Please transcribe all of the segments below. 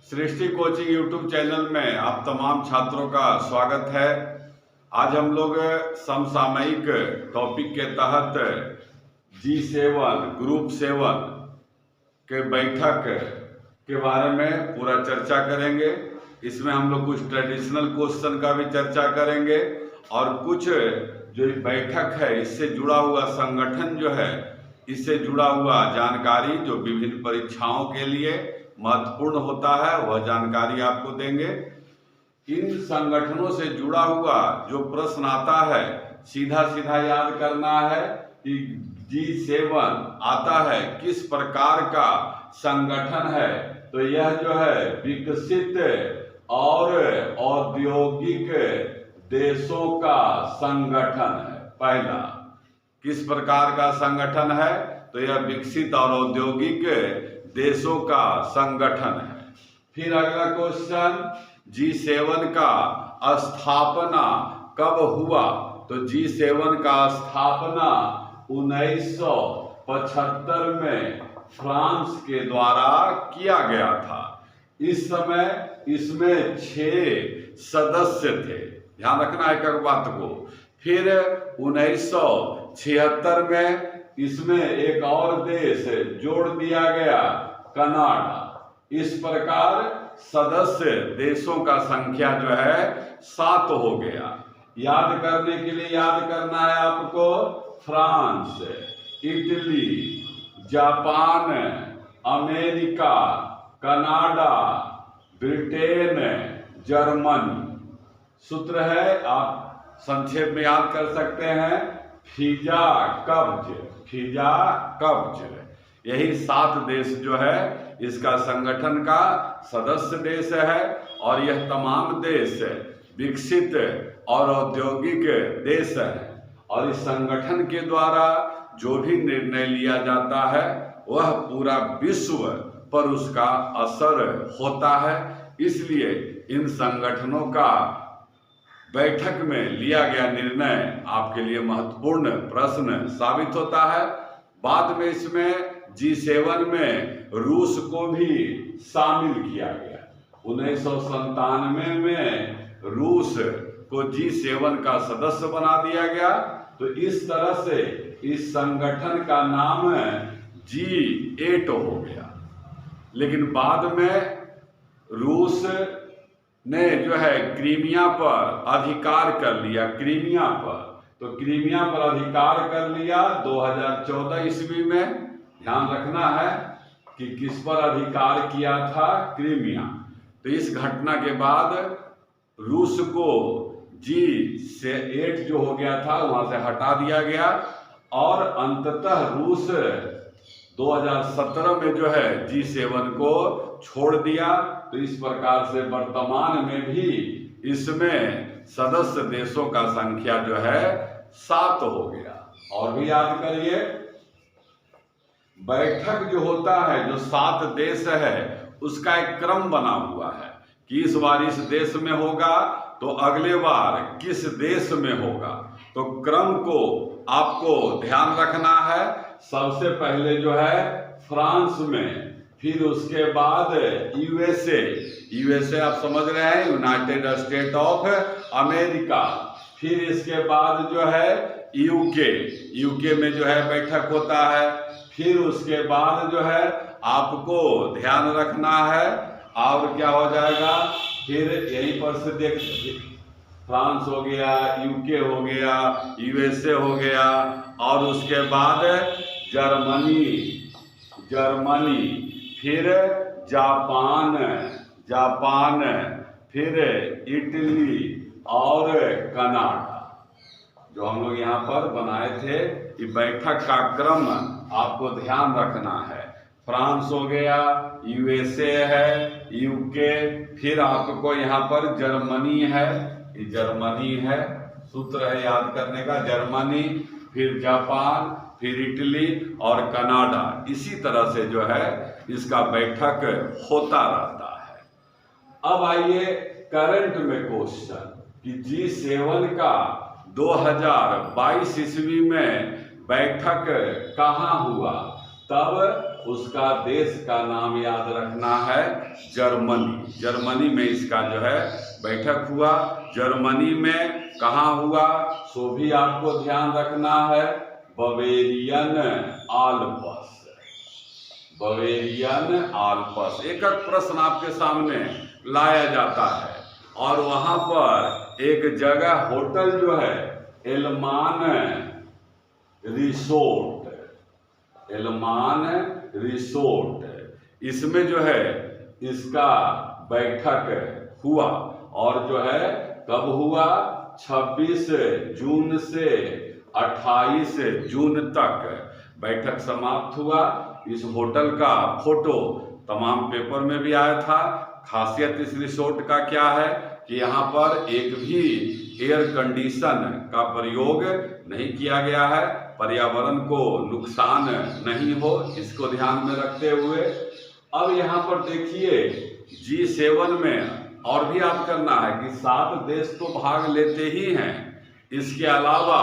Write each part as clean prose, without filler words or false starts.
सृष्टि coaching YouTube channel में आप तमाम छात्रों का स्वागत है। आज हम लोग समसामयिक टॉपिक के तहत G7 ग्रुप 7 के बैठक के बारे में पूरा चर्चा करेंगे। इसमें हम लोग कुछ ट्रेडिशनल क्वेश्चन का भी चर्चा करेंगे और कुछ जो बैठक है इससे जुड़ा हुआ संगठन जो है इससे जुड़ा हुआ जानकारी जो विभिन्न परीक्षाओं के लिए महत्वपूर्ण होता है वह जानकारी आपको देंगे। इन संगठनों से जुड़ा हुआ जो प्रश्न आता है सीधा सीधा याद करना है कि G7 आता है किस प्रकार का संगठन है। तो यह जो है विकसित और औद्योगिक देशों का संगठन है। पहला किस प्रकार का संगठन है तो यह विकसित और औद्योगिक देशों का संगठन है। फिर अगला क्वेश्चन G7 का स्थापना कब हुआ तो G7 का स्थापना 1975 में फ्रांस के द्वारा किया गया था। इस समय इसमें 6 सदस्य थे, ध्यान रखना है एक बात को। फिर 1976 में इसमें एक और देश जोड़ दिया गया, कनाडा। इस प्रकार सदस्य देशों का संख्या जो है 7 हो गया। याद करने के लिए याद करना है आपको France, Italy, Japan, America, Canada, Britain, Germany. सूत्र है, आप संक्षेप में याद कर सकते हैं, फीजा कब्ज। यही 7 देश जो है इसका संगठन का सदस्य देश है और यह तमाम देश विकसित और औद्योगिक देश है। और इस संगठन के द्वारा जो भी निर्णय लिया जाता है वह पूरा विश्व पर उसका असर होता है। इसलिए इन संगठनों का बैठक में लिया गया निर्णय आपके लिए महत्वपूर्ण प्रश्न साबित होता है। बाद में इसमें G7 में रूस को भी शामिल किया गया। 1997 में रूस को G7 का सदस्य बना दिया गया। तो इस तरह से इस संगठन का नाम G8 हो गया। लेकिन बाद में रूस ने जो है क्रीमिया पर अधिकार कर लिया। क्रीमिया पर अधिकार कर लिया 2014 ईस्वी में। ध्यान रखना है कि किस पर अधिकार किया था, क्रीमिया। तो इस घटना के बाद रूस को G8 जो हो गया था वहां से हटा दिया गया और अंततः रूस 2017 में जो है G7 को छोड़ दिया। तो इस प्रकार से वर्तमान में भी इसमें सदस्य देशों का संख्या जो है 7 हो गया। और भी याद करिए, बैठक जो होता है जो 7 देश है उसका एक क्रम बना हुआ है कि इस बार इस देश में होगा तो अगले बार किस देश में होगा। तो क्रम को आपको ध्यान रखना है। सबसे पहले जो है फ्रांस में, फिर उसके बाद यूएसए आप समझ रहे हैं, यूनाइटेड स्टेट ऑफ अमेरिका। फिर इसके बाद जो है यूके में जो है बैठक होता है। फिर उसके बाद जो है आपको ध्यान रखना है और क्या हो जाएगा, फिर यहीं पर से देख, फ्रांस हो गया, यूके हो गया, यूएसए हो गया और उसके बाद जर्मनी, फिर जापान, फिर इटली और कनाडा। जो हम लोग यहाँ पर बनाए थे कि बैठक का क्रम आपको ध्यान रखना है। फ्रांस हो गया, यूएसए है, यूके, फिर आपको यहाँ पर जर्मनी है, सूत्र है याद करने का, जर्मनी, फिर जापान, फिर इटली और कनाडा। इसी तरह से जो है इसका बैठक होता रहता है। अब आइए करंट में क्वेश्चन कि G7 का 2022 ईस्वी में बैठक कहाँ हुआ। तब उसका देश का नाम याद रखना है जर्मनी। जर्मनी में इसका जो है बैठक हुआ। जर्मनी में कहाँ हुआ सो भी आपको ध्यान रखना है, बवेरियन आल्प्स। बवेरियन आल्प्स एक एक प्रश्न आपके सामने लाया जाता है। और वहां पर एक जगह होटल जो है एलमान रिसोर्ट, एलमान रिसोर्ट, इसमें जो है इसका बैठक हुआ। और जो है कब हुआ 26 जून से 28 जून तक बैठक समाप्त हुआ। इस होटल का फोटो तमाम पेपर में भी आया था। खासियत इस रिसोर्ट का क्या है कि यहाँ पर एक भी एयर कंडीशन का प्रयोग नहीं किया गया है, पर्यावरण को नुकसान नहीं हो, इसको ध्यान में रखते हुए। अब यहाँ पर देखिए G7 में और भी याद करना है कि 7 देश तो भाग लेते ही हैं, इसके अलावा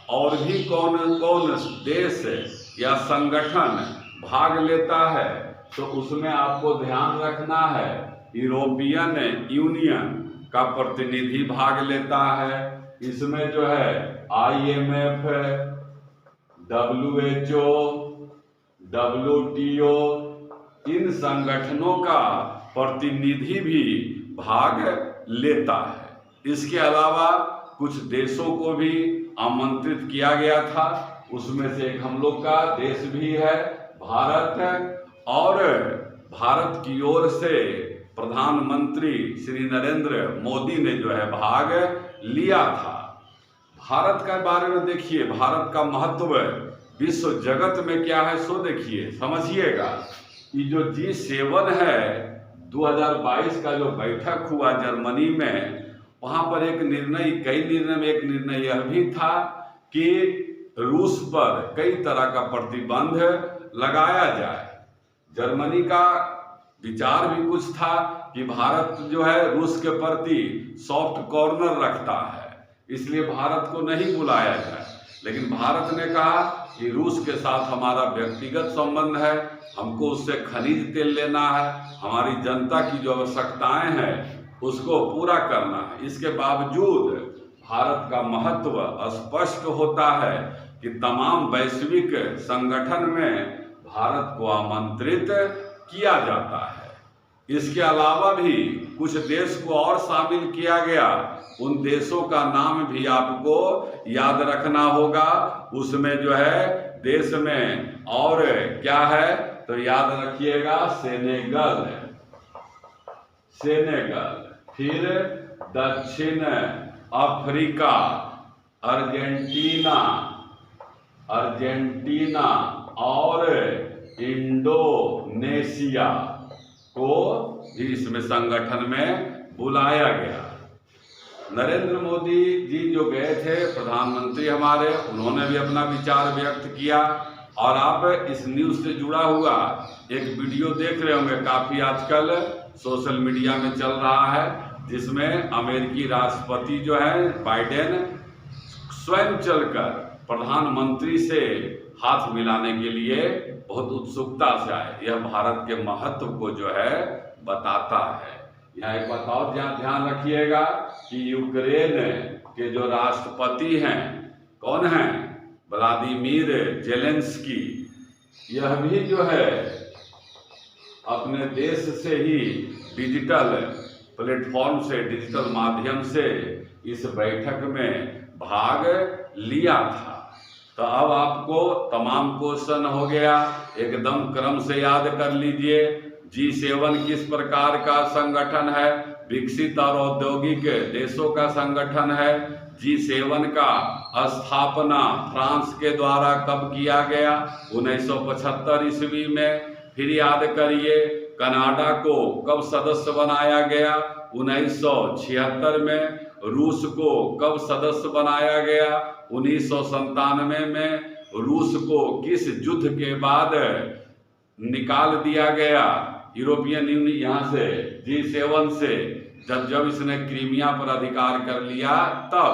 और भी कौन कौन देश या संगठन भाग लेता है तो उसमें आपको ध्यान रखना है यूरोपियन यूनियन का प्रतिनिधि भाग लेता है। इसमें जो है IMF, WHO, WTO, इन संगठनों का प्रतिनिधि भी भाग लेता है। इसके अलावा कुछ देशों को भी आमंत्रित किया गया था, उसमें से एक हम लोग का देश भी है भारत। और भारत की ओर से प्रधानमंत्री श्री नरेंद्र मोदी ने जो है भाग लिया था। भारत के बारे में देखिए, भारत का महत्व विश्व जगत में क्या है सो देखिए, समझिएगा। ये जो G7 है 2022 का जो बैठक हुआ जर्मनी में, वहां पर एक निर्णय, कई निर्णय में एक निर्णय यह भी था कि रूस पर कई तरह का प्रतिबंध लगाया जाए। जर्मनी का विचार भी कुछ था कि भारत जो है रूस के प्रति सॉफ्ट कॉर्नर रखता है, इसलिए भारत को नहीं बुलाया जाए। लेकिन भारत ने कहा कि रूस के साथ हमारा व्यक्तिगत संबंध है, हमको उससे खनिज तेल लेना है, हमारी जनता की जो आवश्यकताएं हैं उसको पूरा करना है। इसके बावजूद भारत का महत्व स्पष्ट होता है कि तमाम वैश्विक संगठन में भारत को आमंत्रित किया जाता है। इसके अलावा भी कुछ देश को और शामिल किया गया, उन देशों का नाम भी आपको याद रखना होगा। उसमें जो है देश में और क्या है तो याद रखिएगा सेनेगल, सेनेगल, फिर दक्षिण अफ्रीका, अर्जेंटीना, अर्जेंटीना और इंडोनेशिया को भी इसमें संगठन में बुलाया गया। नरेंद्र मोदी जी जो गए थे प्रधानमंत्री हमारे, उन्होंने भी अपना विचार व्यक्त किया। और आप इस न्यूज से जुड़ा हुआ एक वीडियो देख रहे होंगे, काफी आजकल सोशल मीडिया में चल रहा है, जिसमें अमेरिकी राष्ट्रपति जो है बाइडेन स्वयं चलकर प्रधानमंत्री से हाथ मिलाने के लिए बहुत उत्सुकता से आए। यह भारत के महत्व को जो है बताता है। यहाँ एक बात और ध्यान रखिएगा कि यूक्रेन के जो राष्ट्रपति हैं, कौन हैं, व्लादिमीर जेलेंस्की, यह भी जो है अपने देश से ही डिजिटल प्लेटफॉर्म से, डिजिटल माध्यम से इस बैठक में भाग लिया था। तो अब आपको तमाम क्वेश्चन हो गया, एकदम क्रम से याद कर लीजिए। G7 किस प्रकार का संगठन है, विकसित और औद्योगिक देशों का संगठन है। G7 का स्थापना फ्रांस के द्वारा कब किया गया, 1975 ईस्वी में। फिर याद करिए कनाडा को कब सदस्य बनाया गया, 1976 में। रूस को कब सदस्य बनाया गया, 1997 में। रूस को किस युद्ध के बाद निकाल दिया गया यूरोपियन यूनियन यहाँ से, G7 से, जब इसने क्रीमिया पर अधिकार कर लिया तब।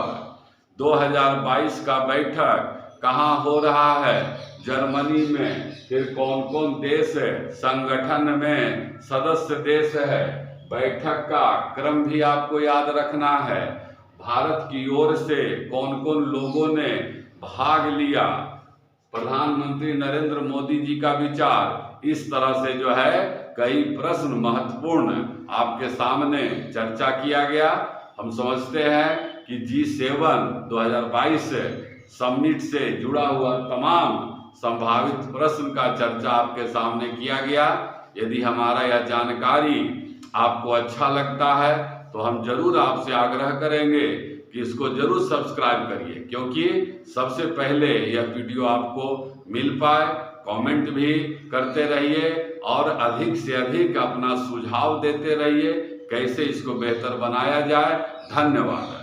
2022 का बैठक कहाँ हो रहा है, जर्मनी में, फिर कौन कौन देश संगठन में सदस्य देश है, बैठक का क्रम भी आपको याद रखना है, भारत की ओर से कौन कौन लोगों ने भाग लिया, प्रधानमंत्री नरेंद्र मोदी जी का विचार, इस तरह से जो है कई प्रश्न महत्वपूर्ण आपके सामने चर्चा किया गया। हम समझते हैं कि G7 2022 समिट से जुड़ा हुआ तमाम संभावित प्रश्न का चर्चा आपके सामने किया गया। यदि हमारा यह जानकारी आपको अच्छा लगता है तो हम जरूर आपसे आग्रह करेंगे कि इसको जरूर सब्सक्राइब करिए, क्योंकि सबसे पहले यह वीडियो आपको मिल पाए। कमेंट भी करते रहिए और अधिक से अधिक अपना सुझाव देते रहिए कैसे इसको बेहतर बनाया जाए। धन्यवाद।